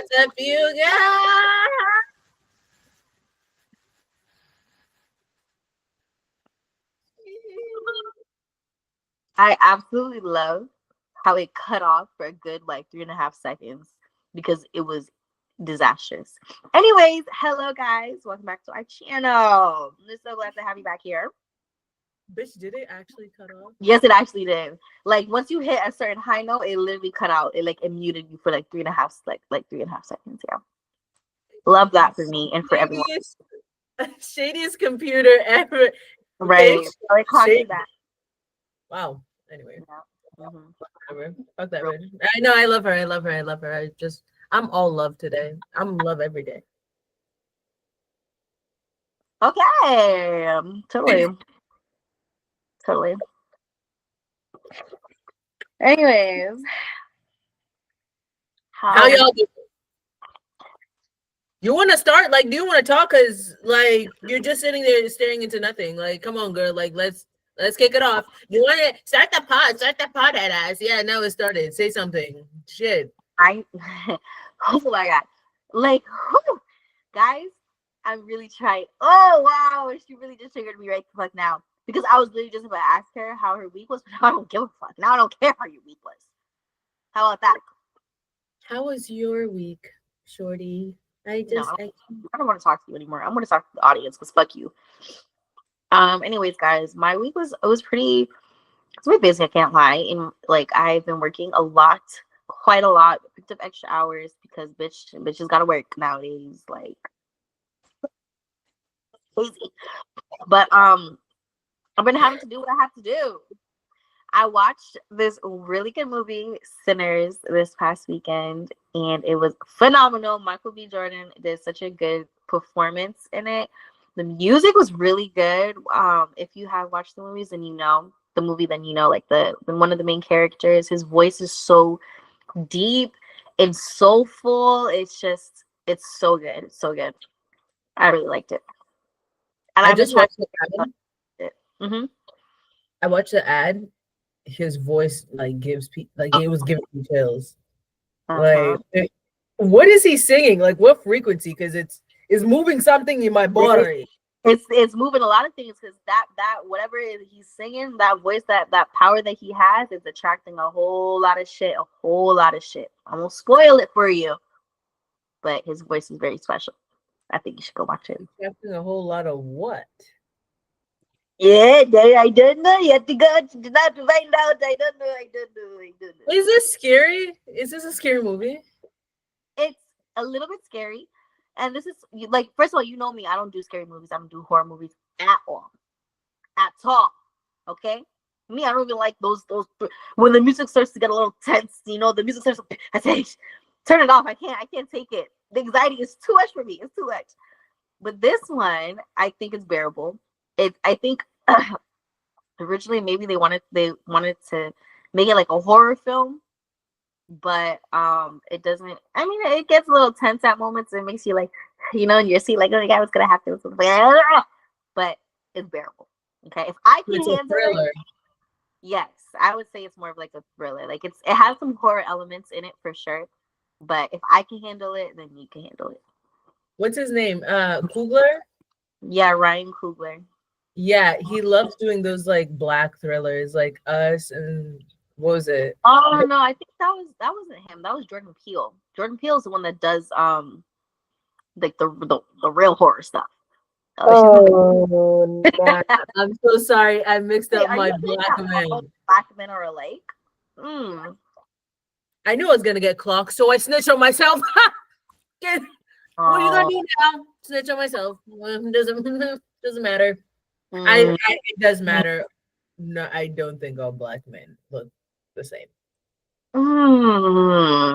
What's up, you guys? I absolutely love how it cut off for a good like 3.5 seconds because it was disastrous. Anyways, hello guys, welcome back to our channel. I'm so glad to have you back here. Bitch, did it actually cut off? Yes, it actually did. Like once you hit a certain high note, it literally cut out. It muted you for like 3.5 seconds. Yeah, love that for me and for everyone. Shadiest computer ever. Right? Bitch. So it cost you that. Wow. Anyway, Yeah. Mm-hmm. fuck that bitch. I know. I love her. I love her. I love her. I'm all love today. I'm love every day. Okay, totally. Anyways, How y'all do? You want to start? Like, do you want to talk? Cause like you're just sitting there staring into nothing. Like, come on, girl. Like, let's kick it off. You want to start the pod? Start the pod, head ass. Yeah, now it started. Say something. Shit. Oh my god, like, whew, guys, I'm really trying. Oh wow, she really just triggered me right the fuck now because I was literally just about to ask her how her week was, but now I don't give a fuck. Now I don't care how your week was. How about that? How was your week, shorty? I don't want to talk to you anymore. I'm going to talk to the audience because fuck you. Anyways, guys, my week was pretty busy. I can't lie. And like I've been working a lot, quite a lot. Picked up extra hours because bitches got to work nowadays. Like crazy. But I've been having to do what I have to do. I watched this really good movie, Sinners, this past weekend, and it was phenomenal. Michael B. Jordan did such a good performance in it. The music was really good. If you have watched the movies and you know the movie, then you know like the one of the main characters, his voice is so deep and soulful. It's so good. It's so good. I really liked it. And I I've been just trying watched the ad. Mm-hmm. I watched the ad. His voice like gives people like it was giving me chills. Uh-huh. Like, what is he singing? Like, what frequency? Because it's moving something in my body. It's moving a lot of things because that whatever he's singing, that voice, that power that he has is attracting a whole lot of shit. I won't spoil it for you, but his voice is very special. I think you should go watch it. Attracting a whole lot of what? Yeah, I don't know. You have to go to find out. I don't know. Is this scary? Is this a scary movie? It's a little bit scary, and this is like, first of all, you know me. I don't do scary movies. I don't do horror movies at all. Okay, me, I don't even like those when the music starts to get a little tense. You know, the music starts to, I say, turn it off. I can't take it. The anxiety is too much for me. It's too much. But this one, I think it's bearable. I think originally maybe they wanted to make it like a horror film, but it doesn't. I mean, it gets a little tense at moments. It makes you like, you know, in your seat, like, oh my god, what's gonna happen? But it's bearable. Okay, if I can handle it, yes, I would say it's more of like a thriller. Like it has some horror elements in it for sure, but if I can handle it, then you can handle it. What's his name? Coogler? Yeah, Ryan Coogler. Yeah, he loves doing those like black thrillers, like Us and what was it? Oh no, I think that wasn't him. That was Jordan Peele. Jordan Peele is the one that does like the real horror stuff. Oh, I'm so sorry. I mixed up my black men. Black men are alike. I knew I was gonna get clocked, so I snitched on myself. What are you gonna do now? Snitch on myself. Doesn't matter. It does matter. No, I don't think all black men look the same.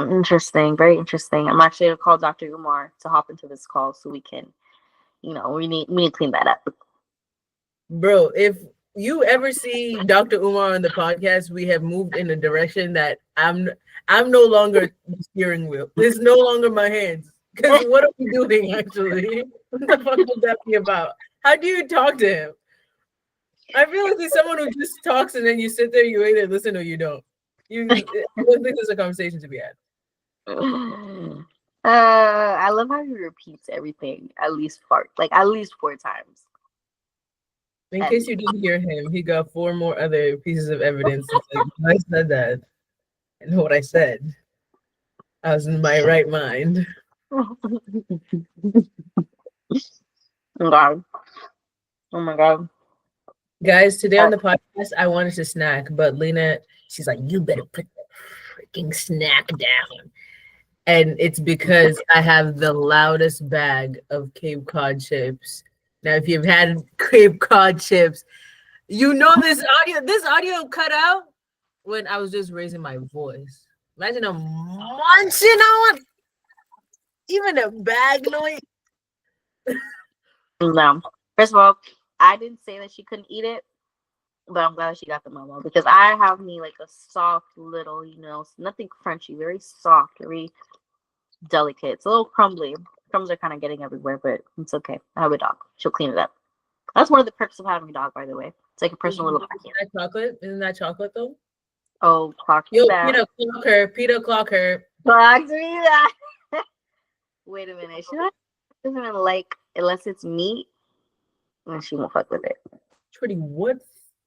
Interesting. Very interesting. I'm actually gonna call Dr. Umar to hop into this call so we can, you know, we need to clean that up. Bro, if you ever see Dr. Umar on the podcast, we have moved in a direction that I'm no longer the steering wheel. It's no longer my hands. Because what are we doing actually? What the fuck would that be about? How do you talk to him? I feel like he's someone who just talks and then you sit there, you either listen or you don't. I don't think there's a conversation to be had. love how he repeats everything at least four times. In case you didn't hear him, he got 4 more other pieces of evidence. It's like, I said that. I know what I said. I was in my right mind. Oh my god. Oh my god. Guys, today on the podcast, I wanted to snack, but Lena, she's like, you better put the freaking snack down. And it's because I have the loudest bag of Cape Cod chips. Now, if you've had Cape Cod chips, you know this audio cut out when I was just raising my voice. Imagine I'm munching on even a bag noise. No. First of all, I didn't say that she couldn't eat it, but I'm glad she got the memo because I have me like a soft little, nothing crunchy, very soft, very delicate. It's a little crumbly. Crumbs are kind of getting everywhere, but it's okay. I have a dog. She'll clean it up. That's one of the perks of having a dog, by the way. It's like a personal little vacuum. Isn't that chocolate? Isn't that chocolate though? Oh, clock Yo, that. Peter Clocker. Clock me that. Wait a minute. She doesn't even like unless it's meat, and she won't fuck with it. Trudy, what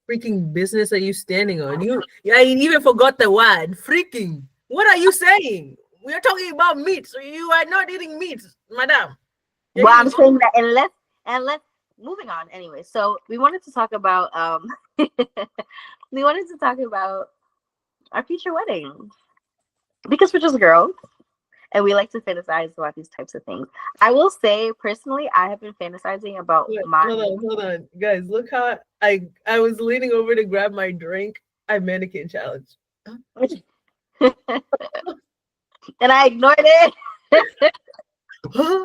freaking business are you standing on? You even forgot the word freaking. What are you saying? We are talking about meat, so you are not eating meat, madam. Well, I'm saying that unless moving on anyway. So we wanted to talk about our future wedding because we're just girls and we like to fantasize about these types of things. I will say personally, I have been fantasizing about Hold on, guys. Look how I was leaning over to grab my drink. I mannequin challenge. And I ignored it. What?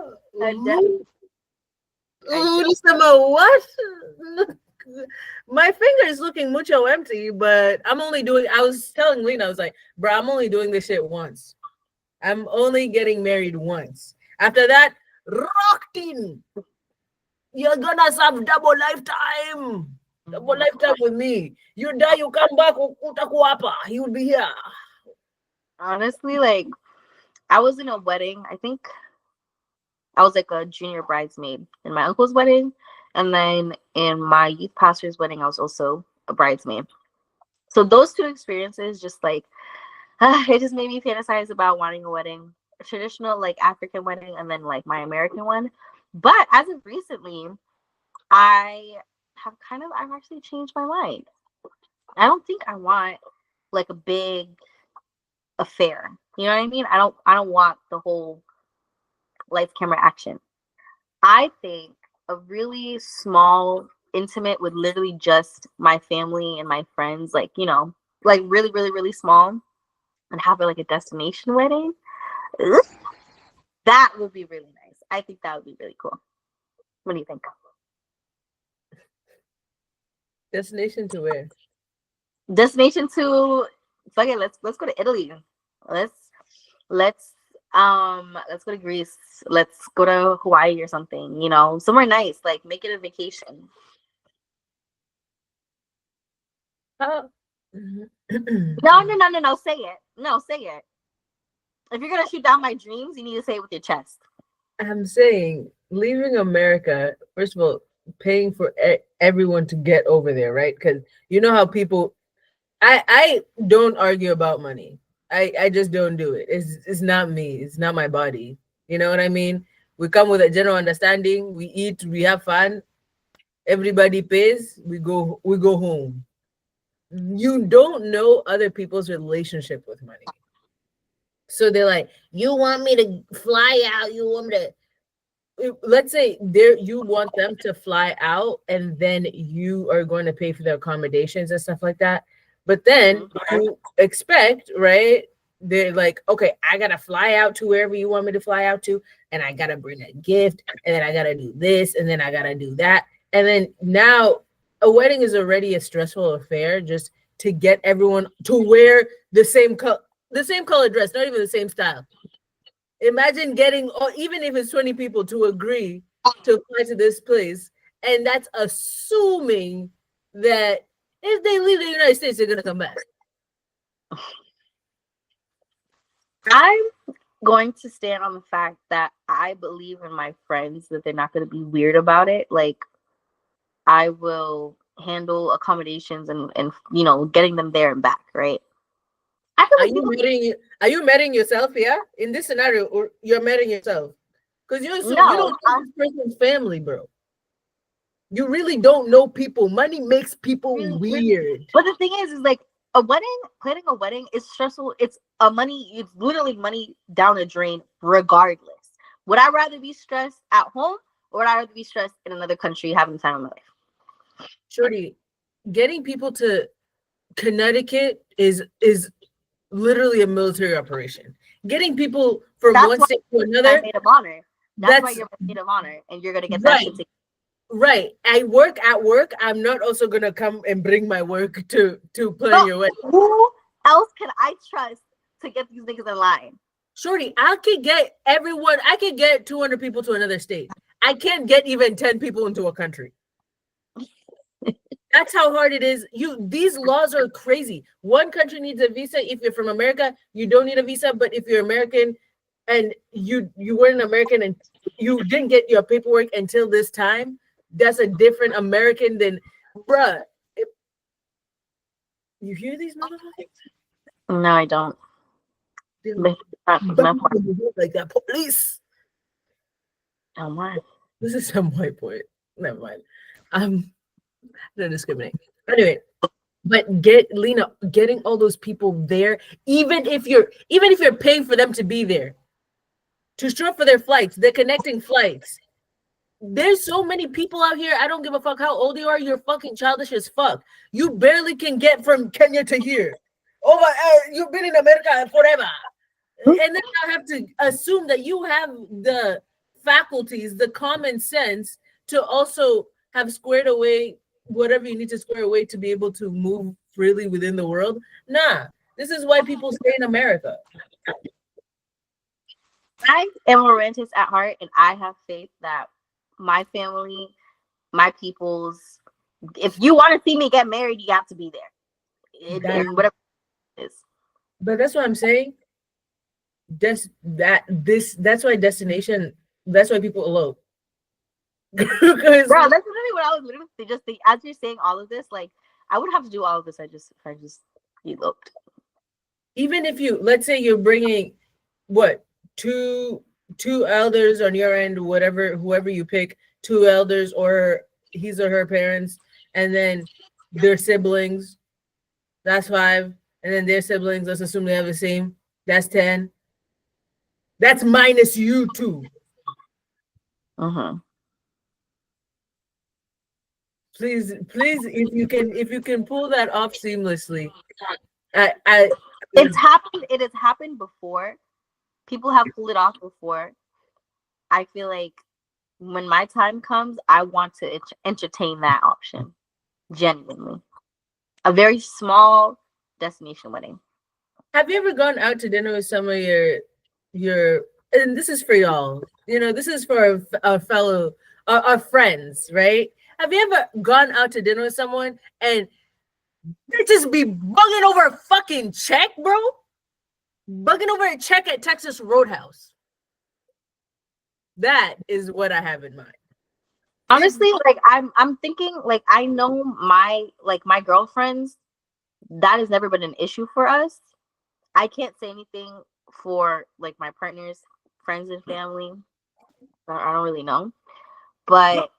My finger is looking mucho empty, but I was telling Lena, I was like, bro, I'm only doing this shit once. I'm only getting married once. After that, rocked in. You're gonna have double lifetime. Double lifetime with me. You die, you come back, he will be here. Honestly, like, I was in a wedding. I think I was like a junior bridesmaid in my uncle's wedding. And then in my youth pastor's wedding, I was also a bridesmaid. So those two experiences just like, it just made me fantasize about wanting a wedding, a traditional like African wedding, and then like my American one. But as of recently, I've actually changed my mind. I don't think I want like a big affair. You know what I mean? I don't want the whole lights, camera, action. I think a really small, intimate with literally just my family and my friends, like, like really, really, really small, and have it like a destination wedding. That would be really nice. I think that would be really cool. What do you think? Destination to where? Destination to fuck it. Let's go to Italy. Let's go to Greece. Let's go to Hawaii or something. Somewhere nice. Like make it a vacation. No. Say it. No, say it. If you're gonna shoot down my dreams, you need to say it with your chest. I'm saying leaving America, first of all, paying for everyone to get over there, right? Because you know how people, I don't argue about money. I just don't do it. It's not me. It's not my body. You know what I mean? We come with a general understanding. We eat. We have fun. Everybody pays. We go home. You don't know other people's relationship with money. So they're like, you want me to fly out? You want me to, let's say you want them to fly out and then you are going to pay for their accommodations and stuff like that. But then you expect, right? They're like, okay, I got to fly out to wherever you want me to fly out to. And I got to bring a gift. And then I got to do this. And then I got to do that. And then now a wedding is already a stressful affair just to get everyone to wear the same color dress, not even the same style. Imagine getting, or even if it's 20 people to agree to fly to this place, and that's assuming that if they leave the United States, they're gonna come back. going to stand on the fact that I believe in my friends that they're not going to be weird about it. Like, I will handle accommodations and getting them there and back, right? I feel Are like you people meeting? Are you meeting yourself? Yeah, in this scenario, or you're meeting yourself because you assume you no. don't know this person's family, bro. You really don't know people. Money makes people Really, weird. but the thing is like a wedding, planning a wedding is stressful. It's literally money down the drain regardless. Would I rather be stressed at home or would I rather be stressed in another country having the time of my life? Shorty, getting people to Connecticut is literally a military operation. Getting people from That's one why state to my another, maid of honor. That's why that's you're my maid of honor and you're gonna get that right. shit taken. Right. I work at work. I'm not also gonna come and bring my work to plan But your wedding. who else can I trust to get these niggas in line? Shorty, I could get everyone, I could get 200 people to another state. I can't get even 10 people into a country. That's how hard it is. These laws are crazy. One country needs a visa. If you're from America, you don't need a visa. But if you're American and you weren't American and you didn't get your paperwork until this time, that's a different American than bruh. You hear these motherfuckers? No, I don't. They're But like, it's my part. like that police. Oh my. This is some white boy. Never mind. Don't discriminate. Anyway, but getting all those people there, even if you're paying for them to be there, to show up for their flights, they're connecting flights. There's so many people out here. I don't give a fuck how old you are. You're fucking childish as fuck. You barely can get from Kenya to here. Oh my, you've been in America forever. And then I have to assume that you have the faculties, the common sense to also have squared away whatever you need to square away to be able to move freely within the world. Nah, this is why people stay in America. I am a romantic at heart, and I have faith that my family, my peoples, if you want to see me get married, you have to be there. And whatever it is. But that's what I'm saying. That's why destination. That's why people elope. Bro, that's literally what I was literally just think. As you're saying all of this, like I would have to do all of this. If I just eloped. Even if let's say you're bringing what two elders on your end, whoever you pick, two elders or his or her parents, and then their siblings. That's 5, and then their siblings. Let's assume they have the same. That's 10. That's minus you too. Please, if you can pull that off seamlessly. It's happened. It has happened before. People have pulled it off before. I feel like when my time comes, I want to entertain that option. Genuinely, a very small destination wedding. Have you ever gone out to dinner with some of your? And this is for y'all. This is for our fellow our friends, right? Have you ever gone out to dinner with someone and they just be bugging over a fucking check, bro? Bugging over a check at Texas Roadhouse. That is what I have in mind. Honestly, like I'm thinking, like I know my girlfriends, that has never been an issue for us. I can't say anything for like my partner's friends and family. I don't really know, but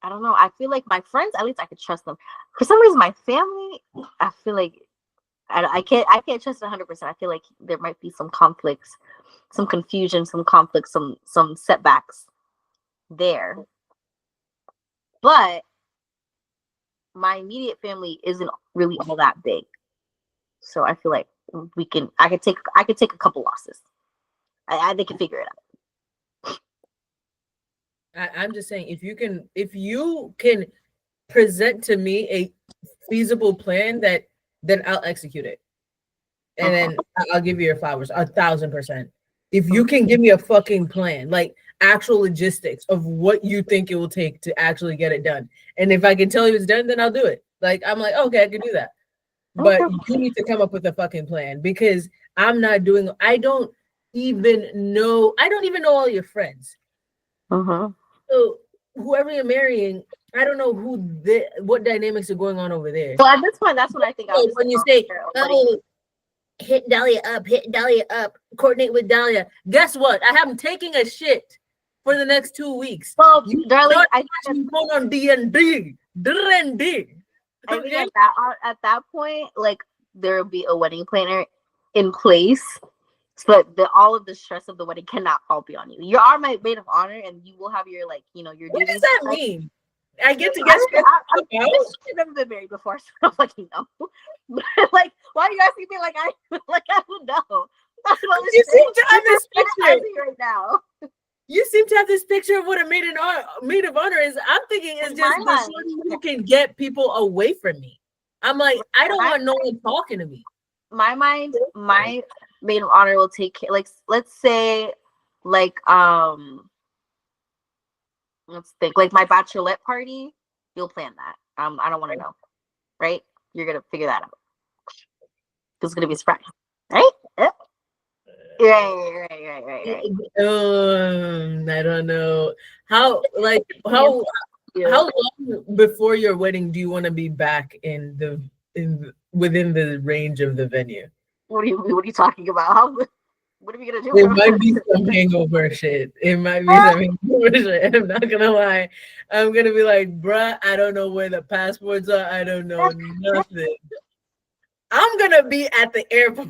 I don't know. I feel like my friends, at least I could trust them. For some reason, my family, I feel like I can't trust 100%. I feel like there might be some conflicts, some confusion, some conflicts, some setbacks there. But my immediate family isn't really all that big, so I feel like I could take a couple losses. They can figure it out. I'm just saying, if you can present to me a feasible plan, then I'll execute it, and then I'll give you your flowers 1,000%. If you can give me a fucking plan, like actual logistics of what you think it will take to actually get it done, and if I can tell you it's done, then I'll do it. Like I'm like, okay, I can do that, but you need to come up with a fucking plan because I'm not doing. I don't. even know. I don't even know all your friends. Mm-hmm. So whoever you're marrying, I don't know what dynamics are going on over there. So at this point, that's when I think I was So just when you like, say, wedding. "Oh, hit Dahlia up, coordinate with Dahlia," guess what? I am taking a shit for the next 2 weeks. Well, You darling, not I watching phone on D&D. D&D. I think at that point, like there will be a wedding planner in place, so that all of the stress of the wedding cannot all be on you. You are my maid of honor, and you will have your your What duties. does that mean? I get to get stressed out? I've never been married before, so I'm like, no. But like, why are you asking me like I would know? That's what You seem to have this picture right now. You seem to have this picture of what a maid of honor is. I'm thinking it's just the shorty who can get people away from me. I'm like, I don't want no one talking to me. My mind, my maid of honor will take care. Like, let's say, like, let's think, like my bachelorette party. You'll plan that. I don't want to know, right? You're gonna figure that out. It's gonna be a surprise, right? Yep. Right. I don't know how long before your wedding do you want to be back within the range of the venue? What are you talking about? What are we gonna do? It might be some hangover shit. It might be some hangover shit. I'm not gonna lie. I'm gonna be like, bruh, I don't know where the passports are. I don't know nothing. I'm gonna be at the airport,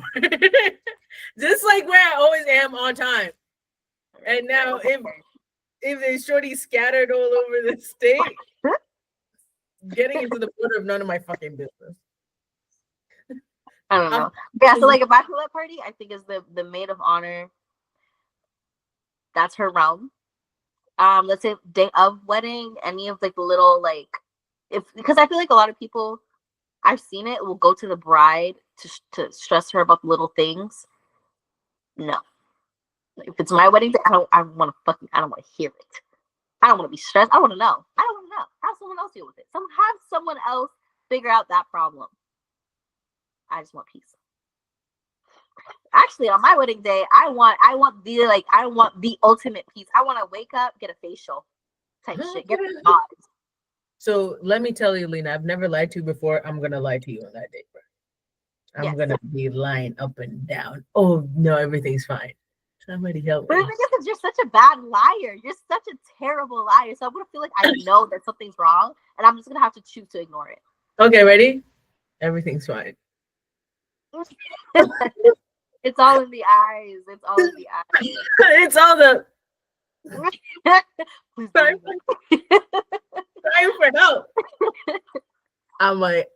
just like where I always am on time. And now, if there's shorty scattered all over the state, getting into the border of none of my fucking business. I don't know. Yeah, so like a bachelorette party, I think is the maid of honor. That's her realm. Let's say day of wedding, any of like the little because I feel like a lot of people, I've seen it, will go to the bride to stress her about the little things. No, if it's my wedding day, I don't want to hear it. I don't want to be stressed. I want to know. I don't want to know. Have someone else deal with it. Have someone else figure out that problem. I just want peace. Actually, on my wedding day, I want the ultimate peace. I want to wake up, get a facial type shit. Get a nod. So let me tell you, Lena, I've never lied to you before. I'm gonna lie to you on that day, bro. I'm gonna be lying up and down. Oh no, everything's fine. Somebody help me. But because you're such a bad liar. You're such a terrible liar. So I'm gonna feel like I know that something's wrong, and I'm just gonna have to choose to ignore it. Okay, ready? Everything's fine. It's all in the eyes. It's all in the eyes. It's all the Please time for help. I'm like,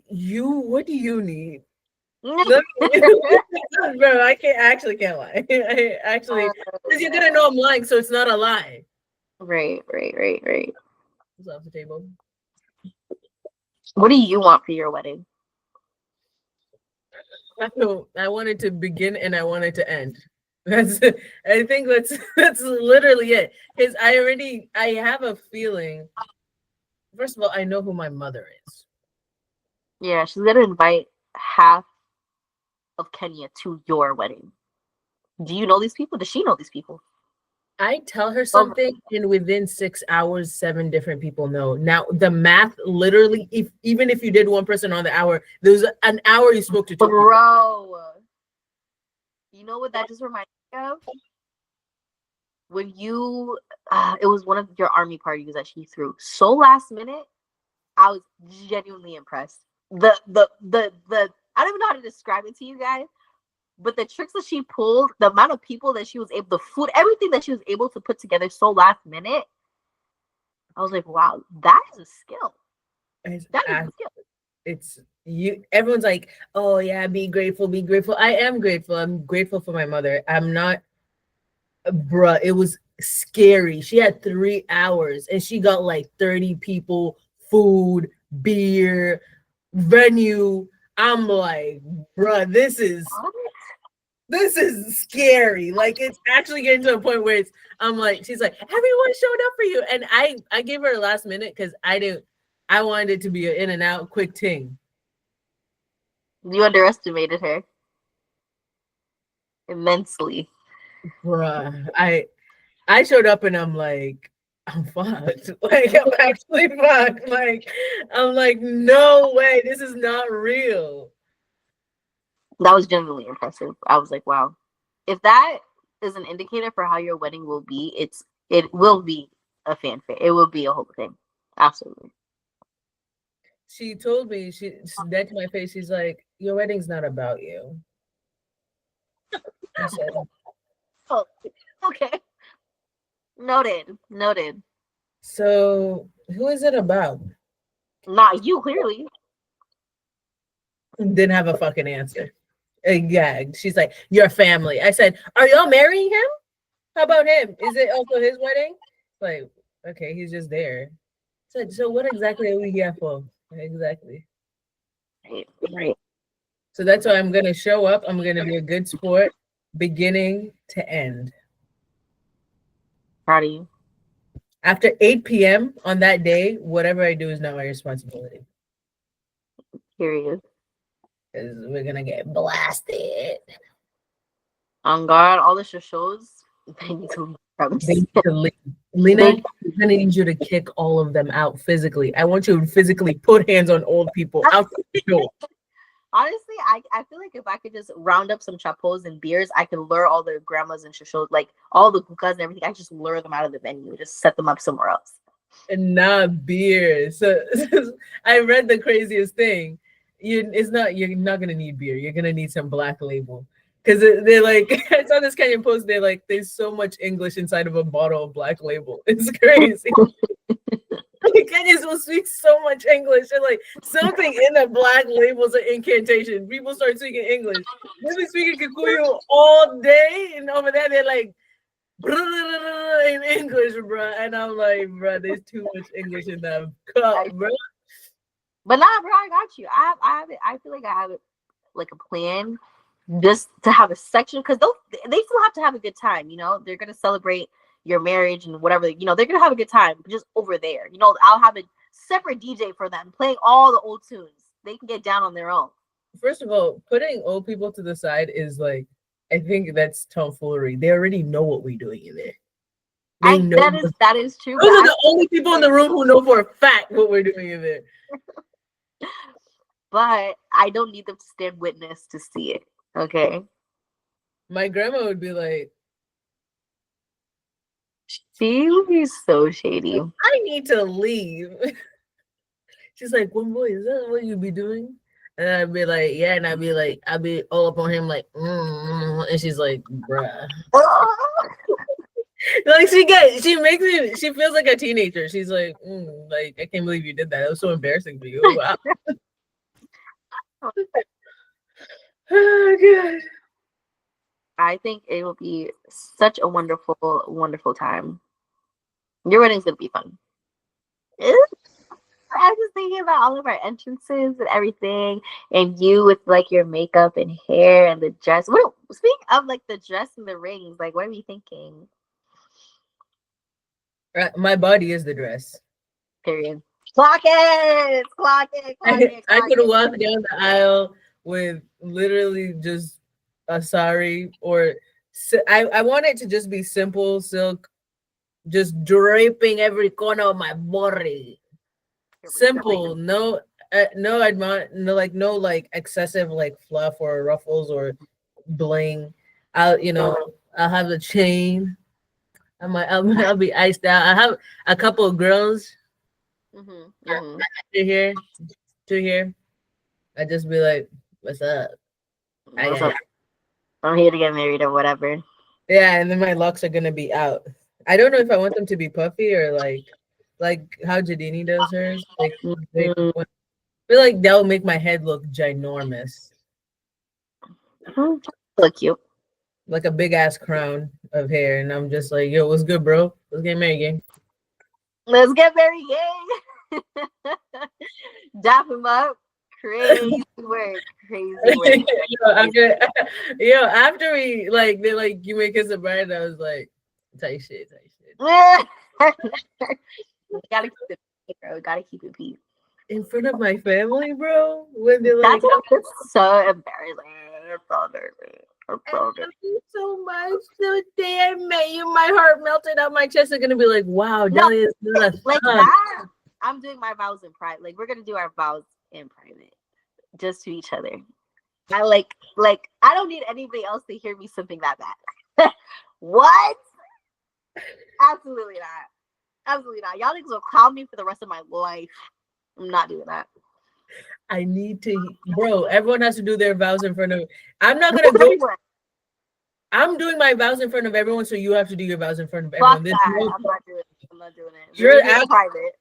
what do you need? Bro, I can't lie. Because you're gonna know I'm lying, so it's not a lie. Right. What's off the table? What do you want for your wedding? I want it to begin and I want it to end. I think that's literally it. Because I have a feeling. First of all, I know who my mother is. Yeah, she's gonna invite half of Kenya to your wedding. Do you know these people? Does she know these people? I tell her something, and within 6 hours, 7 different people know. Now, the math literally, even if you did one person on the hour, there was an hour you spoke to 2 people. Bro, you know what that just reminded me of? When it was one of your army parties that she threw. So last minute, I was genuinely impressed. I don't even know how to describe it to you guys. But the tricks that she pulled, the amount of people that she was able, the food, everything that she was able to put together so last minute, I was like, wow, that is a skill. It's you. Everyone's like, oh yeah, be grateful, be grateful. I am grateful. I'm grateful for my mother. I'm not, bruh. It was scary. She had 3 hours and she got like 30 people, food, beer, venue. I'm like, bruh, this is scary. Like it's actually getting to a point where I'm like, she's like, everyone showed up for you. And I gave her a last minute because I wanted it to be an in and out quick thing. You underestimated her. immensely. Bruh. I showed up and I'm like, I'm fucked. Like I'm actually fucked. Like I'm like, no way, this is not real. That was genuinely impressive. I was like, wow. If that is an indicator for how your wedding will be, it will be a fanfare. It will be a whole thing. Absolutely. She told me, she dead to my face, she's like, your wedding's not about you. I said, Oh, okay. Noted. Noted. so who is it about? Not you, clearly. Didn't have a fucking answer. Yeah, she's like, your family. I said, are y'all marrying him? How about him? Is it also his wedding? Like, okay, he's just there. So what exactly are we here for? Exactly. Right. Right. So that's why I'm gonna show up. I'm gonna be a good sport, beginning to end. Proud of you. After 8 p.m. on that day, whatever I do is not my responsibility. Period. Because we're gonna get blasted. On guard, all this just shows they need to They need to leave. Lena, I'm gonna need you to kick all of them out physically. I want you to physically put hands on old people out the door. Honestly, I feel like if I could just round up some chapos and beers, I could lure all the grandmas and shows, like all the kukas and everything. I just lure them out of the venue, just set them up somewhere else. And not beer. So I read the craziest thing. You're not gonna need beer. You're gonna need some Black Label. Because they're like, I saw this Kenyan post, they're like, there's so much English inside of a bottle of Black Label. It's crazy. Kenyans will speak so much English. And like something in the Black Label's an incantation. People start speaking English. They've been speaking Kikuyu all day, and over there they're like in English, bro. And I'm like, bro, there's too much English in that cup, bro. But nah, bro, I got you. I have it. I feel like I have it like a plan, just to have a section, because they still have to have a good time. You know, they're gonna celebrate your marriage and whatever. You know, they're gonna have a good time just over there. You know, I'll have a separate DJ for them playing all the old tunes. They can get down on their own. First of all, putting old people to the side is like, I think that's tomfoolery. They already know what we're doing in there. They know that is true. Those are the only people in the room who know for a fact what we're doing in there. But I don't need them to stand witness to see it. Okay. My grandma would be like, she would be so shady. I need to leave. She's like, one boy, is that what you be doing? And I'd be like, yeah. And I'd be all up on him like, and she's like, bruh. Like she feels like a teenager. She's like, like, I can't believe you did that. It was so embarrassing for you. Wow. Oh god. I think it will be such a wonderful, wonderful time. Your wedding's gonna be fun. I was thinking about all of our entrances and everything, and you with like your makeup and hair and the dress. What, speaking of like the dress and the rings, like what are we thinking? My body is the dress. Period. Clock it. I could walk down the aisle with literally just a sari, or I want it to just be simple silk, just draping every corner of my body. Simple, no like excessive like fluff or ruffles or bling. I'll have the chain. I'll be iced out. I have a couple of girls to here. I just be like, what's up? I'm here to get married or whatever. Yeah, and then my locks are gonna be out. I don't know if I want them to be puffy or like how Jadini does hers. Like, I feel like that'll make my head look ginormous. Look cute. Like a big ass crown of hair, and I'm just like, yo, what's good, bro? Let's get married, gang. Let's get married, gang. Dap him up. Crazy work. After we like, they're like, you make us a bride. I was like, tight shit. Gotta keep it, bro. Gotta keep it peace. In front of my family, bro. When they're like, that's so embarrassing. I love you so much. The day I met you, my heart melted out my chest. They're gonna be like, "Wow, Dahlia is not a like thug." that. I'm doing my vows in private. Like we're gonna do our vows in private, just to each other. I like I don't need anybody else to hear me something that bad. What? Absolutely not. Absolutely not. Y'all niggas will clown me for the rest of my life. I'm not doing that. I need to, bro. Everyone has to do their vows in front of. I'm not gonna go. I'm doing my vows in front of everyone, so you have to do your vows in front of everyone. Fuck that. I'm not doing it. I'm not doing it. You're private.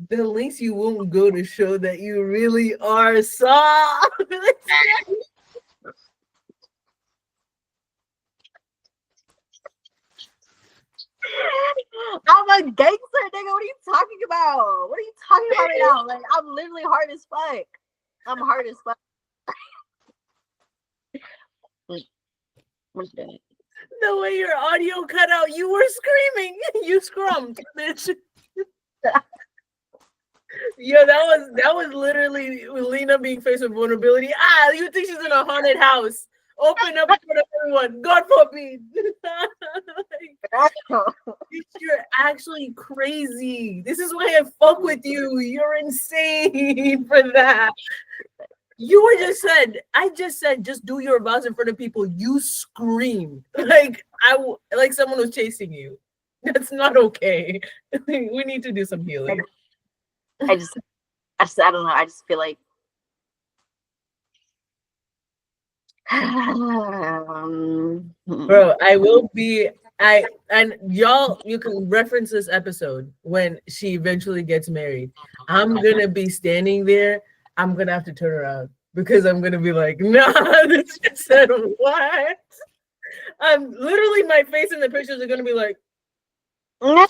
The links you won't go to show that you really are soft. I'm a gangster, nigga. What are you talking about? What are you talking about right now? Like, I'm literally hard as fuck. I'm hard as fuck. The way your audio cut out, you were screaming. You scrummed, bitch. Yeah, that was literally Lena being faced with vulnerability. Ah, you think she's in a haunted house? Open up in front of everyone. God forbid. You're actually crazy. This is why I fuck with you. You're insane for that. I just said, just do your vows in front of people. You scream like someone was chasing you. That's not okay. We need to do some healing. I don't know. I just feel like bro, and y'all, you can reference this episode when she eventually gets married. I'm gonna be standing there. I'm gonna have to turn around because I'm gonna be like, nah, this just said what? I'm literally, my face in the pictures are gonna be like, oh my,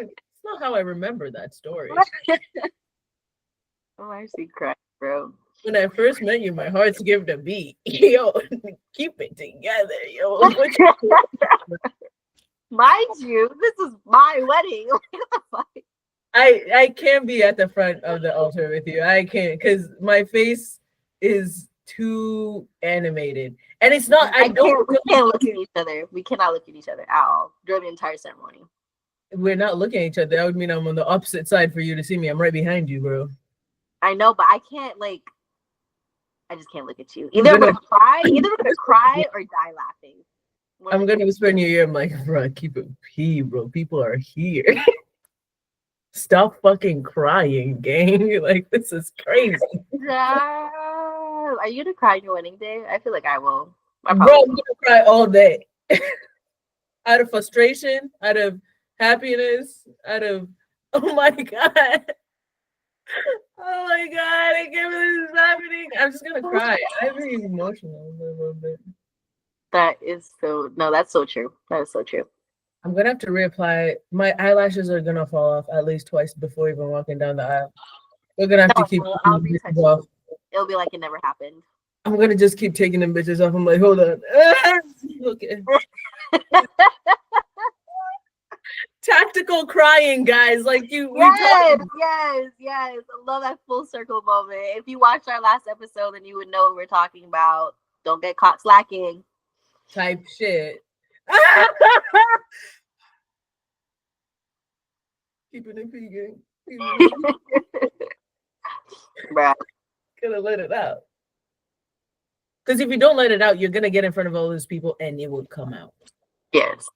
it's not how I remember that story. I'm actually crying, bro. When I first met you, my heart skipped a beat. Yo, keep it together, yo. Mind you, this is my wedding. I can't be at the front of the altar with you. I can't, because my face is too animated, and it's not. We can't look at each other. We cannot look at each other at all during the entire ceremony. We're not looking at each other. That would mean I'm on the opposite side for you to see me. I'm right behind you, bro. I know, but I can't I just can't look at you. Either we're gonna cry or die laughing. I'm gonna whisper in your ear. I'm like, bro, keep it pee, bro. People are here. Stop fucking crying, gang. Like, this is crazy. Are you gonna cry on your wedding day? I feel like I will. Bro, I'm gonna cry all day. Out of frustration, out of happiness, out of, oh my God. Oh my God, I can't believe this is happening. I'm just gonna cry. I'm being emotional a little bit. That's so true. That is so true. I'm gonna have to reapply. My eyelashes are gonna fall off at least twice before even walking down the aisle. We're gonna have to keep I'll retouch off. It'll be like it never happened. I'm gonna just keep taking them bitches off. I'm like, hold on. Okay. Tactical crying, guys. Like you. Yes. I love that full circle moment. If you watched our last episode, then you would know what we're talking about. Don't get caught slacking. Type shit. Keeping it vegan. Bruh. Gonna let it out. Because if you don't let it out, you're gonna get in front of all those people and it will come out. Yes.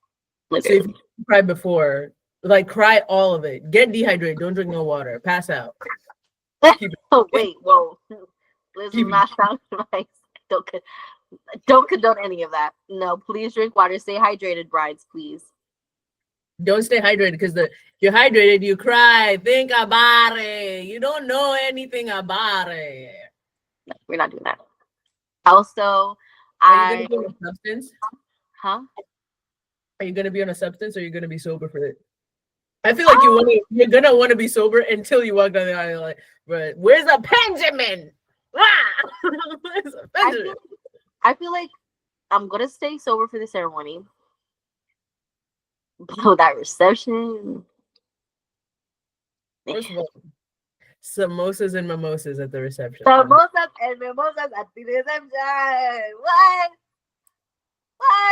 So if you cry before, like cry all of it. Get dehydrated. Don't drink no water. Pass out. Oh wait, whoa. This does not sound nice. Don't condone any of that. No, please drink water. Stay hydrated, brides, please. Don't stay hydrated because you're hydrated, you cry. Think about it. You don't know anything about it. No, we're not doing that. Also, are you gonna be on a substance? Huh? Are you gonna be on a substance or are you gonna be sober for it? I feel like you're gonna want to be sober until you walk down the aisle. Like, right, where's the Benjamin? Where's the Benjamin? I feel like I'm gonna stay sober for the ceremony. But that reception. First of all, samosas and mimosas at the reception. Samosas and mimosas at the reception. What?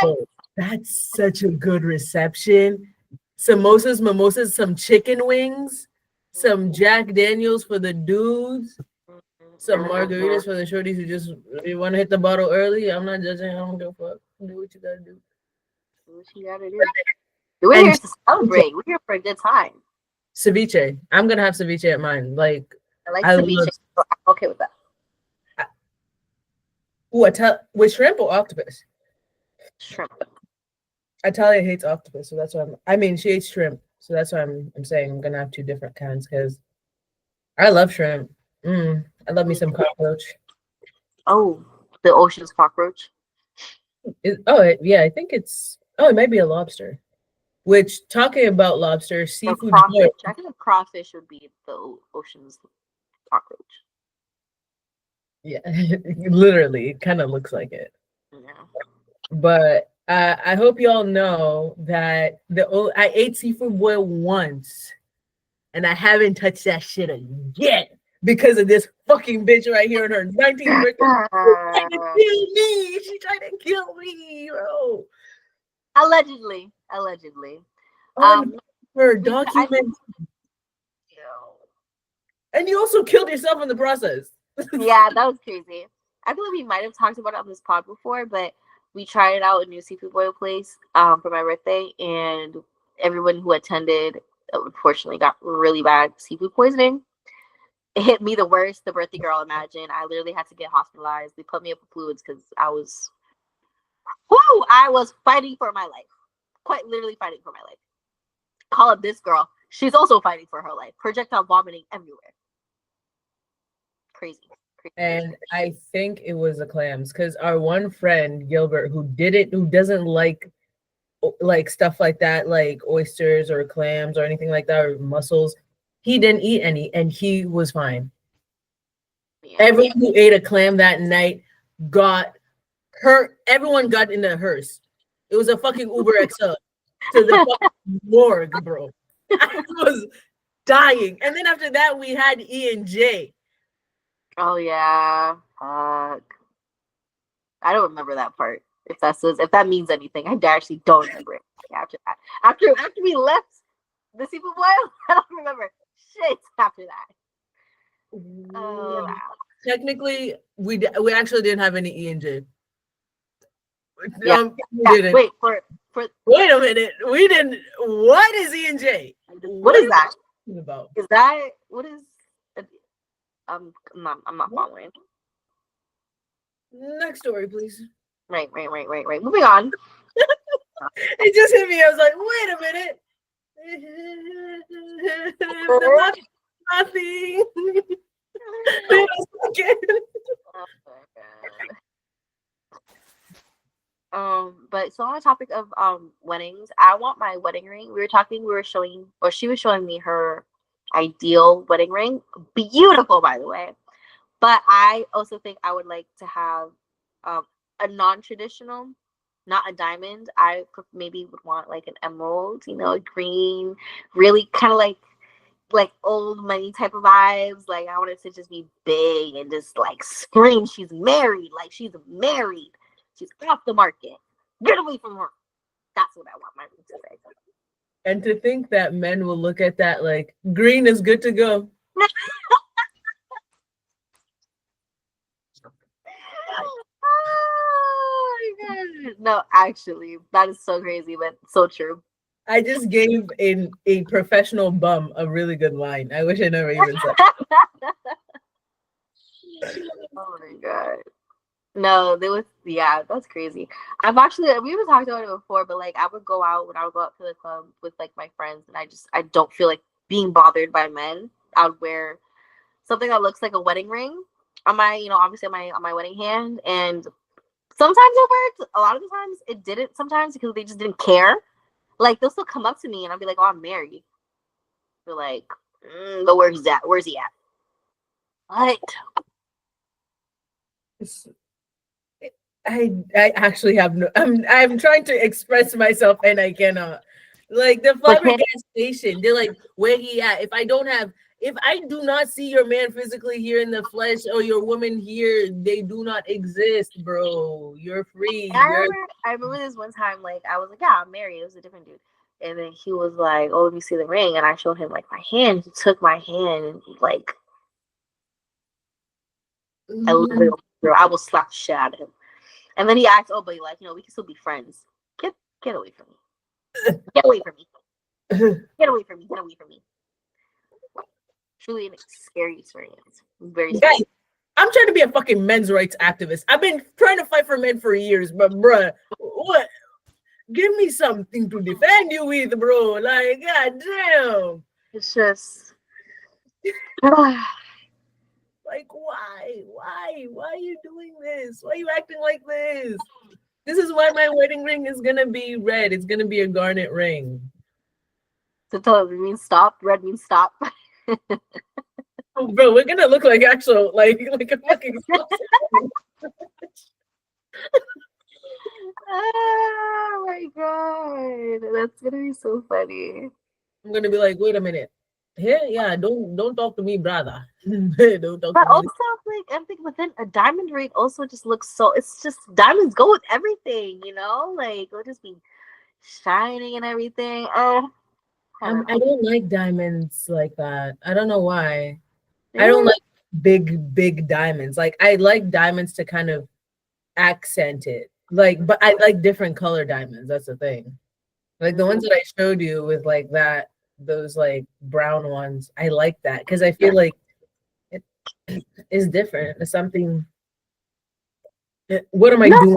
Oh, that's such a good reception. Samosas, mimosas, some chicken wings, some Jack Daniels for the dudes, some margaritas for the shorties who just want to hit the bottle early. I'm not judging. I don't give a fuck. Do what you gotta do. Do what you gotta do. We're here to celebrate. We're here for a good time. Ceviche. I'm gonna have ceviche at mine. Like I like ceviche. So I'm okay with that. With shrimp or octopus? Shrimp. Italia hates octopus, so that's why she hates shrimp, so that's why I'm saying I'm gonna have two different kinds because I love shrimp. I love me some cockroach. Oh, the ocean's cockroach. Yeah, I think it's. Oh, it might be a lobster. Which, talking about lobster, seafood. Crawfish. I think a crawfish would be the ocean's cockroach. Yeah, literally, it kind of looks like it. Yeah. But I hope y'all know that I ate seafood boil once, and I haven't touched that shit again because of this fucking bitch right here on her 19th birthday. She tried to kill me. She tried to kill me, bro. Allegedly. Her document. And you also killed yourself in the process. Yeah, that was crazy. I feel like we might have talked about it on this pod before, but we tried it out at a new seafood boil place for my birthday, and everyone who attended unfortunately got really bad seafood poisoning. It hit me the worst, the birthday girl imagined. I literally had to get hospitalized. They put me up with fluids because I was fighting for my life. Quite literally fighting for my life. Call up this girl. She's also fighting for her life. Projectile vomiting everywhere. Crazy. And I think it was the clams because our one friend Gilbert who doesn't like stuff like that, like oysters or clams or anything like that, or mussels, he didn't eat any and he was fine. Yeah. Everyone who ate a clam that night everyone got in a hearse. It was a fucking Uber XL to the fucking morgue, bro. I was dying. And then after that we had E&J. Oh yeah, fuck. I don't remember that part. If that means anything, I actually don't remember it. After that, after we left the seafood boil, I don't remember shit after that. Oh, wow. Technically, we actually didn't have any E&J. Yeah. We didn't. Wait a minute. We didn't. What is E&J? What is that? About? Is that what is? I'm not following. Next story, please. Right. Moving on. It just hit me. I was like, wait a minute. Nothing. Wait a second. Oh my God. But so on the topic of weddings, I want my wedding ring. She was showing me her ideal wedding ring. Beautiful, by the way. But I also think I would like to have a non-traditional, not a diamond. I maybe would want like an emerald, green, really kind of like old money type of vibes. Like I want it to just be big and just like scream she's married, like she's married. She's off the market. Get away from her. That's what I want my ring to say. And to think that men will look at that like green is good to go. Oh my God. No, actually, that is so crazy, but so true. I just gave a professional bum a really good line. I wish I never even said Oh my God. No, that's crazy. We even talked about it before, but like I would go out to the club with like my friends, and I don't feel like being bothered by men. I would wear something that looks like a wedding ring on my, obviously on my wedding hand, and sometimes it worked. A lot of the times it didn't. Sometimes because they just didn't care. Like they'll still come up to me, and I'll be like, "Oh, I'm married." They're like, "But where's that? Where's he at?" What? I actually have no. I'm trying to express myself and I cannot. Like the Flabber gas station, they're like, where he at? If if I do not see your man physically here in the flesh or your woman here, they do not exist, bro. You're free. I remember this one time, like, I was like, yeah, I'm married. It was a different dude. And then he was like, oh, let me see the ring. And I showed him, like, my hand. He took my hand and, like, I literally, I will slap the shit out of him. And then he asked, oh, but, like, we can still be friends. Get away from me. Get away from me. Get away from me. Get away from me. Truly a scary experience. Very scary. Guys, I'm trying to be a fucking men's rights activist. I've been trying to fight for men for years, but bruh, what? Give me something to defend you with, bro. Like, goddamn. It's just like, why? Why are you doing this? Why are you acting like this? This is why my wedding ring is gonna be red. It's gonna be a garnet ring. So tell it means stop. Red means stop. Oh, bro, we're gonna look like actual like a fucking. Oh my god, that's gonna be so funny. I'm gonna be like, wait a minute. Yeah, don't talk to me, brother. Don't talk but to me. also, like, I'm thinking, but then a diamond ring also just looks so. It's just diamonds go with everything, Like it'll just be shining and everything. Oh, I don't like diamonds like that. I don't know why. Yeah. I don't like big diamonds. Like I like diamonds to kind of accent it. Like, but I like different color diamonds. That's the thing. Like the ones that I showed you with like that, those like brown ones. I like that because I feel like it is different. It's something. What am I doing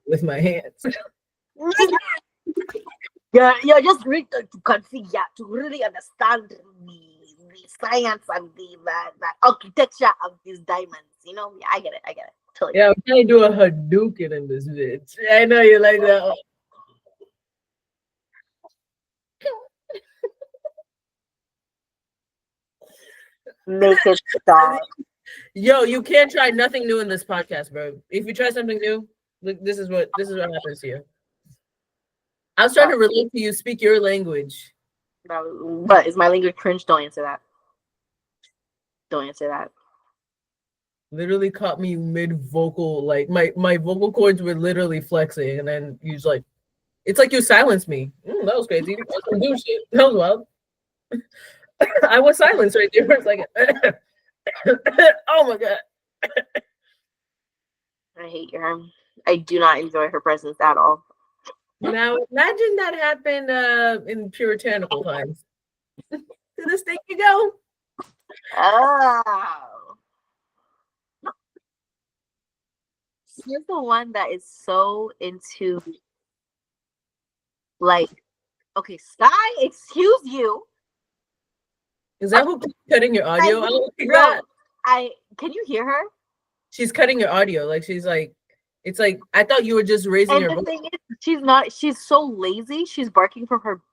with my hands? Yeah, just read to configure to really understand the science and the architecture of these diamonds. Yeah, I get it. Totally. Yeah, I'm trying to do a Hadouken in this bitch. I know you like that one. Make it stop. Yo, you can't try nothing new in this podcast, bro. If you try something new, look, this is what happens to you. I was trying to relate to you, speak your language. But is my language cringe? Don't answer that. Literally caught me mid vocal, like my vocal cords were literally flexing, and then you just like, it's like you silenced me. That was crazy. That was shit. That was wild. I was silenced right there for a second. Oh my god. I hate her. I do not enjoy her presence at all. Now imagine that happened in puritanical times. To this thing you go. Oh. She's the one that is so into, like, okay, Sky, excuse you. Is that who keeps cutting your audio? I don't think that. Can you hear her? She's cutting your audio. Like she's like, it's like I thought you were just raising your voice. And the thing is, she's not. She's so lazy. She's barking from her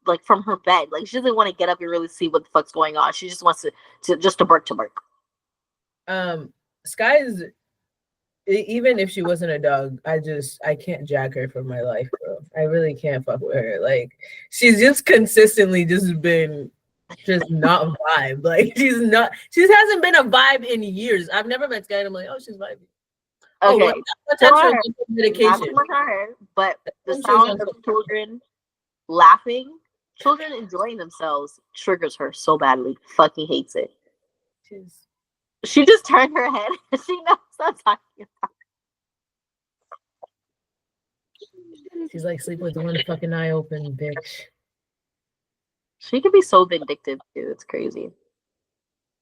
bed. Like she doesn't want to get up and really see what the fuck's going on. She just wants to bark to bark. Sky is, even if she wasn't a dog, I can't jack her for my life, bro. I really can't fuck with her. Like she's just consistently just been just not vibe. Like she hasn't been a vibe in years. I've never met Sky and I'm like, oh, she's vibing. Okay, medication. But the sound of children laughing, children enjoying themselves triggers her so badly. Fucking hates it. She just turned her head. She knows I'm talking about. She's like, sleep with one fucking eye open, bitch. She could be so vindictive too. It's crazy.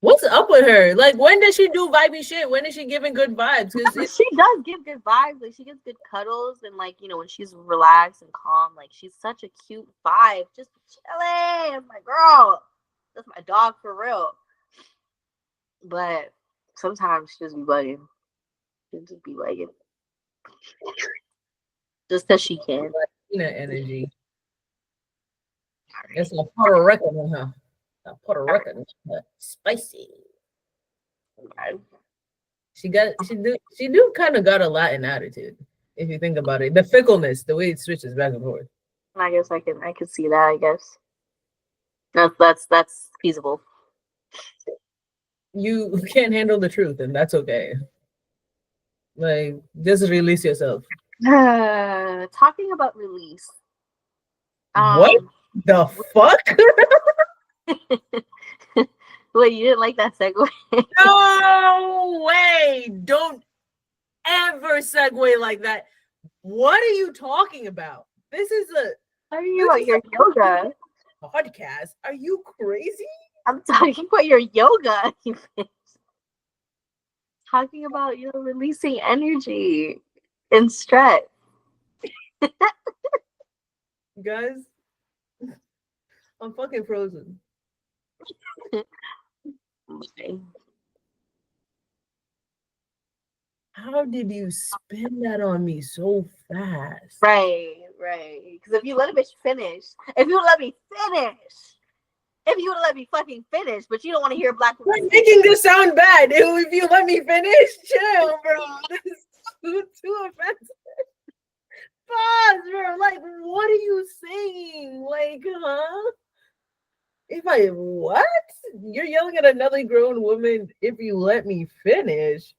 What's up with her? Like, when does she do vibey shit? When is she giving good vibes? She does give good vibes. Like, she gives good cuddles, and like, when she's relaxed and calm, like, she's such a cute vibe. Just chilling, my girl. That's my dog for real. But sometimes she just be bugging. Just because she can. Energy. It's a Puerto Rican in her. A Puerto Rican, spicy. Okay. She do kind of got a Latin attitude if you think about it. The fickleness, the way it switches back and forth. I guess I can see that. I guess that's feasible. you can't handle the truth, and that's okay. Like, just release yourself. Talking about release. What the fuck? Wait, you didn't like that segue? No way! Don't ever segue like that. What are you talking about? This is Talking about your yoga. podcast. Are you crazy? I'm talking about your yoga. You bitch. Talking about releasing energy and stress. Guys, I'm fucking frozen. Okay. How did you spin that on me so fast? Right. Because if you let a bitch finish, if you would let me fucking finish, but you don't want to hear black women. You're making this sound bad. If you let me finish, chill, bro. This is too offensive. Pause, bro. Like, what are you saying? Like, huh? What? You're yelling at another grown woman if you let me finish.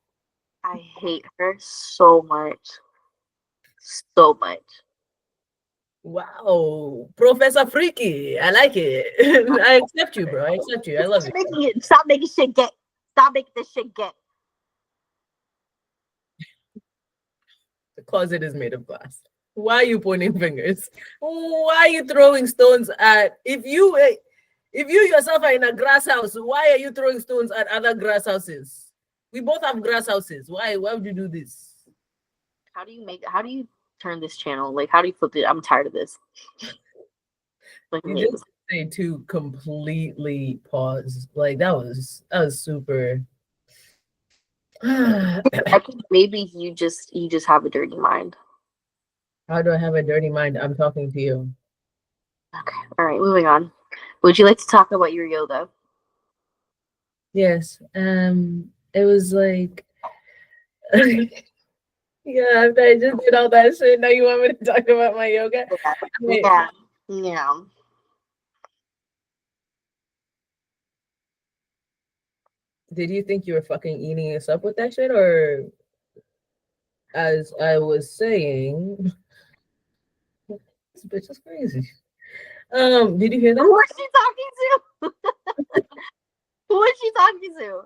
I hate her so much. So much. Wow. Professor Freaky. I like it. I accept you, bro. I accept you. I love you. Stop making shit gay. Stop making this shit gay. The closet is made of glass. Why are you pointing fingers? Why are you throwing stones at if you yourself are in a grass house, why are you throwing stones at other grass houses? We both have grass houses. Why would you do this? How do you turn this channel? Like, how do you flip it? I'm tired of this. Like, you just say to completely pause. Like that was super. I think maybe you just have a dirty mind. How do I have a dirty mind? I'm talking to you. Okay. All right, moving on. Would you like to talk about your yoga? Yes. It was like yeah, after I just did all that shit, now you want me to talk about my yoga? Yeah. Did you think you were fucking eating us up with that shit, or as I was saying, this bitch is crazy. Did you hear that? Who is she talking to? Who is she talking to?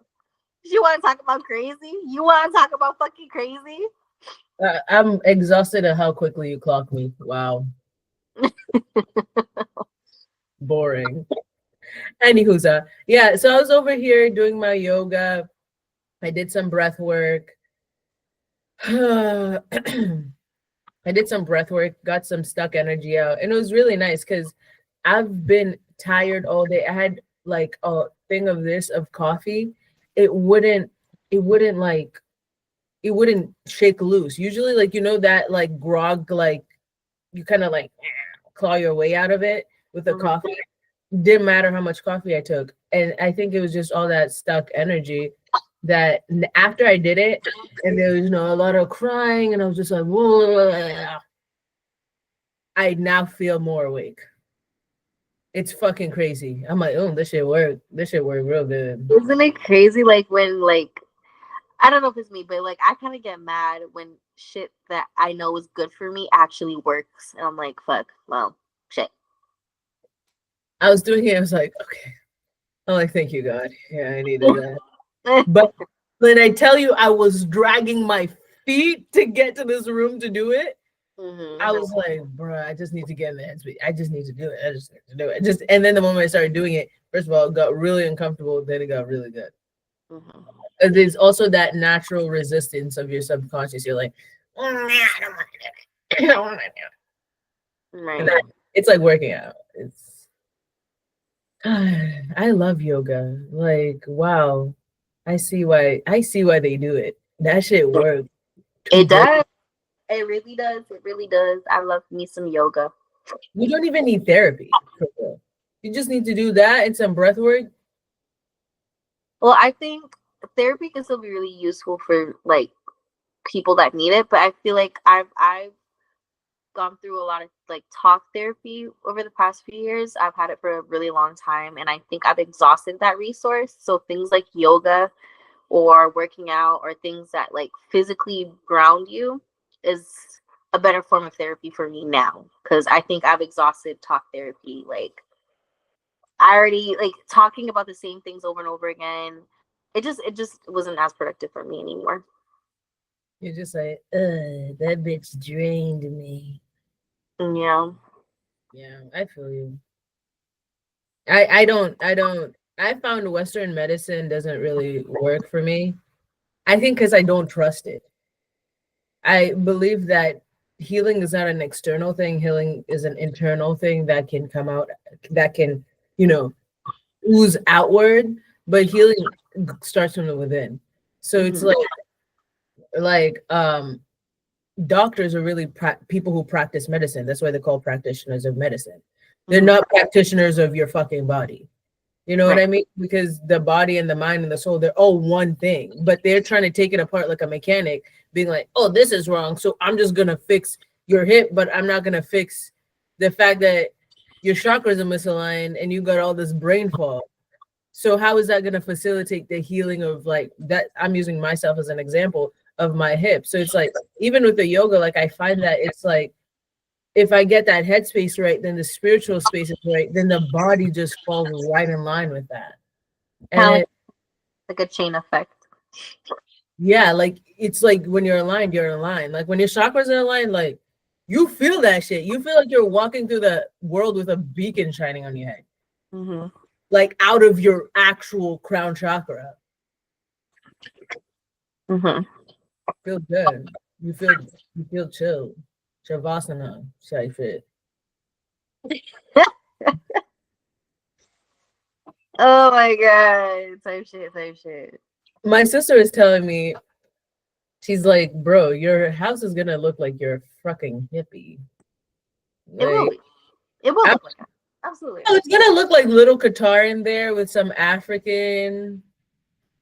She want to talk about crazy? You want to talk about fucking crazy? I'm exhausted at how quickly you clock me. Wow. Boring. Anywho, yeah, so I was over here doing my yoga. I did some breath work. I did some breath work, got some stuck energy out, and it was really nice because I've been tired all day. I had like a thing of coffee. It wouldn't like it wouldn't shake loose. Usually, like that like grog, like you kind of like claw your way out of it with the coffee. Didn't matter how much coffee I took, and I think it was just all that stuck energy that after I did it, and there was a lot of crying, and I was just like, whoa. I now feel more awake. It's fucking crazy. I'm like, oh, this shit worked. This shit worked real good. Isn't it crazy? Like when I don't know if it's me, but like I kind of get mad when shit that I know is good for me actually works, and I'm like, fuck, well, shit. I was doing it. I was like, okay. I'm like, thank you, God. Yeah, I needed that. But when I tell you, I was dragging my feet to get to this room to do it. I was like, bro, I just need to get in the headspace. I just need to do it. I just need to do it. And then the moment I started doing it, first of all, it got really uncomfortable. Then it got really good. There's also that natural resistance of your subconscious. You're like, oh, man, I don't want to do it. I don't want to do it. Right. It's like working out. I love yoga. Like, wow. I see why they do it. That shit works. It does. It really does. It really does. I love me some yoga. You don't even need therapy. You just need to do that and some breath work. Well, I think therapy can still be really useful for like people that need it, but I feel like I've gone through a lot of like talk therapy over the past few years. I've had it for a really long time, and I think I've exhausted that resource. So things like yoga or working out or things that like physically ground you is a better form of therapy for me now, because I think I've exhausted talk therapy. Like I already like talking about the same things over and over again. It just wasn't as productive for me anymore. You're just like, that bitch drained me. Yeah. Yeah, I feel you. I found Western medicine doesn't really work for me. I think because I don't trust it. I believe that healing is not an external thing. Healing is an internal thing that can come out, that can, you know, ooze outward. But healing starts from the within. So it's like doctors are really people who practice medicine. That's why they're called practitioners of medicine. They're not practitioners of your fucking body. You know what I mean? Because the body and the mind and the soul, they're all one thing, but they're trying to take it apart like a mechanic, being like, oh, this is wrong, so I'm just going to fix your hip, but I'm not going to fix the fact that your chakras are misaligned and you got all this brain fog. So how is that going to facilitate the healing of like that? I'm using myself as an example of my hip. So it's like, even with the yoga, like I find that it's like, if I get that headspace right, then the spiritual space is right, then the body just falls right in line with that. And like a chain effect. Yeah, like it's like when you're aligned, you're aligned. Like when your chakras are aligned, like you feel that shit. You feel like you're walking through the world with a beacon shining on your head. Like out of your actual crown chakra. Feel good. You feel chill. Shavasana, say fit. Oh my god. Same shit. My sister is telling me, she's like, bro, your house is gonna look like you're a fucking hippie. Like, it will be. It will look like that. Absolutely. Oh, it's gonna look like little Qatar in there with some African,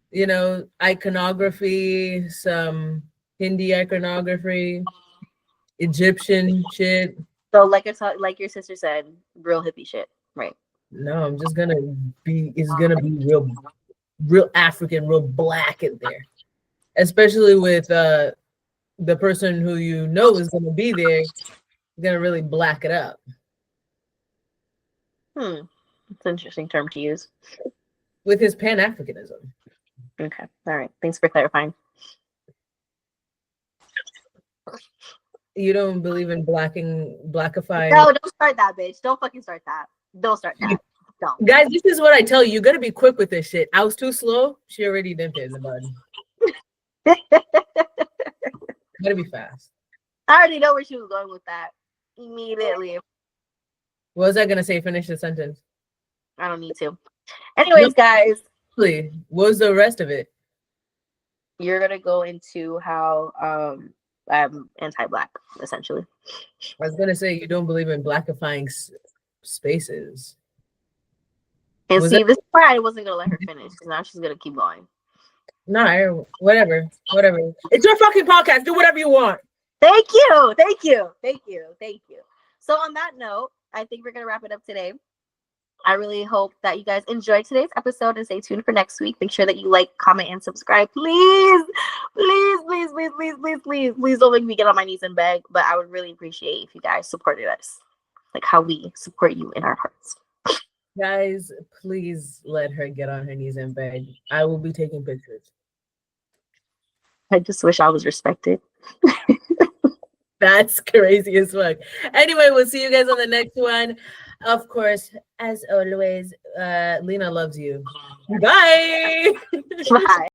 you know, iconography, some Hindi iconography, Egyptian shit. So like like your sister said, real hippie shit, right? No, I'm just gonna be. It's gonna be real African, real black in there, especially with the person who you know is gonna be there. Gonna really black it up. It's an interesting term to use. With his Pan-Africanism. Okay. All right. Thanks for clarifying. You don't believe in blackifying? No, don't start that, bitch. Don't fucking start that. Don't start that. Don't. Guys, this is what I tell you. You gotta be quick with this shit. I was too slow. She already dipped it in the bud. Gotta be fast. I already know where she was going with that. Immediately. What was I gonna say? Finish the sentence. I don't need to. Anyways, guys. What was the rest of it? You're gonna go into how I'm anti-black, essentially. I was gonna say you don't believe in blackifying spaces. And see, this is why I wasn't gonna let her finish, because now she's gonna keep going. No, whatever. It's your fucking podcast. Do whatever you want. Thank you. So on that note, I think we're gonna wrap it up today. I really hope that you guys enjoyed today's episode and stay tuned for next week. Make sure that you like, comment, and subscribe. Please don't make me get on my knees and beg, but I would really appreciate if you guys supported us, like how we support you in our hearts. Guys, please let her get on her knees and beg. I will be taking pictures. I just wish I was respected. That's crazy as fuck. Anyway, we'll see you guys on the next one. Of course, as always, Lena loves you. Bye. Bye.